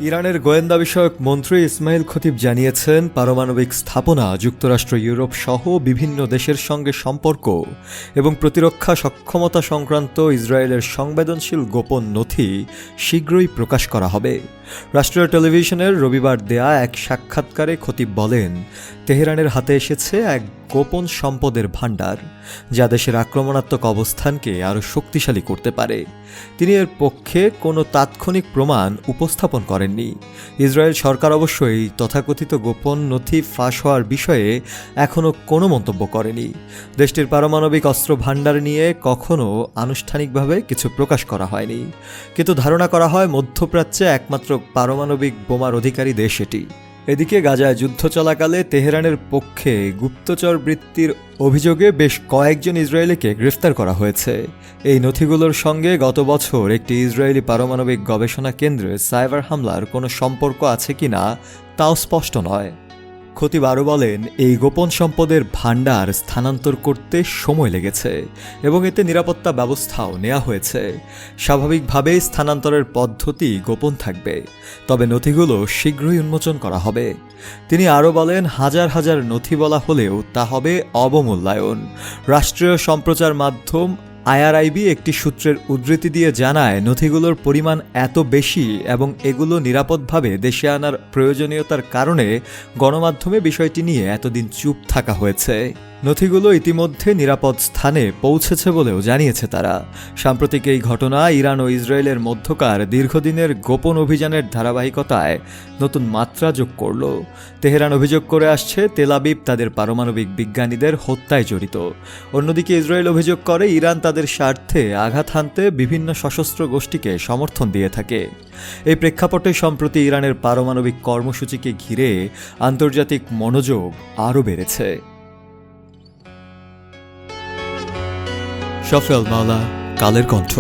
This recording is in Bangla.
ইরানের গোয়েন্দা বিষয়ক মন্ত্রী ইসমাইল খতিব জানিয়েছেন, পারমাণবিক স্থাপনা, যুক্তরাষ্ট্র, ইউরোপ সহ বিভিন্ন দেশের সঙ্গে সম্পর্ক এবং প্রতিরক্ষা সক্ষমতা সংক্রান্ত ইসরায়েলের সংবেদনশীল গোপন নথি শীঘ্রই প্রকাশ করা হবে। রাষ্ট্রীয় টেলিভিশনের রবিবার দেয়া এক সাক্ষাৎকারে খতিব বলেন, তেহরানের হাতে এসেছে এক গোপন সম্পদের ভাণ্ডার, যা দেশের আক্রমণাত্মক অবস্থানকে আরও শক্তিশালী করতে পারে। তিনি এর পক্ষে কোনো তাৎক্ষণিক প্রমাণ উপস্থাপন করেননি। ইসরায়েল সরকার অবশ্য এই তথাকথিত গোপন নথি ফাঁস হওয়ার বিষয়ে এখনও কোনো মন্তব্য করেনি। দেশটির পারমাণবিক অস্ত্র ভাণ্ডার নিয়ে কখনও আনুষ্ঠানিকভাবে কিছু প্রকাশ করা হয়নি, কিন্তু ধারণা করা হয় মধ্যপ্রাচ্যে একমাত্র পারমাণবিক বোমার অধিকারী দেশ এটি। এদিকে গাজায় যুদ্ধ চলাকালে তেহরানের পক্ষে গুপ্তচর বৃত্তির অভিযোগে বেশ কয়েকজন ইসরায়েলিকে গ্রেফতার করা হয়েছে। এই নথিগুলোর সঙ্গে গত বছর একটি ইসরায়েলি পারমাণবিক গবেষণা কেন্দ্রে সাইবার হামলার কোনো সম্পর্ক আছে কিনা তাও স্পষ্ট নয়। খতিব আরও বলেন, এই গোপন সম্পদের ভাণ্ডার স্থানান্তর করতে সময় লেগেছে এবং এতে নিরাপত্তা ব্যবস্থাও নেওয়া হয়েছে। স্বাভাবিকভাবেই স্থানান্তরের পদ্ধতি গোপন থাকবে, তবে নথিগুলো শীঘ্রই উন্মোচন করা হবে। তিনি আরও বলেন, হাজার হাজার নথি বলা হলেও তা হবে অবমূল্যায়ন। রাষ্ট্রীয় সম্প্রচার মাধ্যম IRIB একটি সূত্রের উদ্ধৃতি দিয়ে জানায়, নথিগুলোর পরিমাণ এত বেশি এবং এগুলো নিরাপদভাবে দেশে আনার প্রয়োজনীয়তার কারণে গণমাধ্যমে বিষয়টি নিয়ে এতদিন চুপ থাকা হয়েছে। নথিগুলো ইতিমধ্যে নিরাপদ স্থানে পৌঁছেছে বলেও জানিয়েছে তারা। সাম্প্রতিক এই ঘটনা ইরান ও ইসরায়েলের মধ্যকার দীর্ঘদিনের গোপন অভিযানের ধারাবাহিকতায় নতুন মাত্রা যোগ করল। তেহরান অভিযোগ করে আসছে, তেল আবিব তাদের পারমাণবিক বিজ্ঞানীদের হত্যায় জড়িত। অন্যদিকে ইসরায়েল অভিযোগ করে, ইরান তাদের স্বার্থে আঘাত হানতে বিভিন্ন সশস্ত্র গোষ্ঠীকে সমর্থন দিয়ে থাকে। এই প্রেক্ষাপটে সম্প্রতি ইরানের পারমাণবিক কর্মসূচিকে ঘিরে আন্তর্জাতিক মনোযোগ আরও বেড়েছে। শফি আল মাওলা, কালের কণ্ঠ।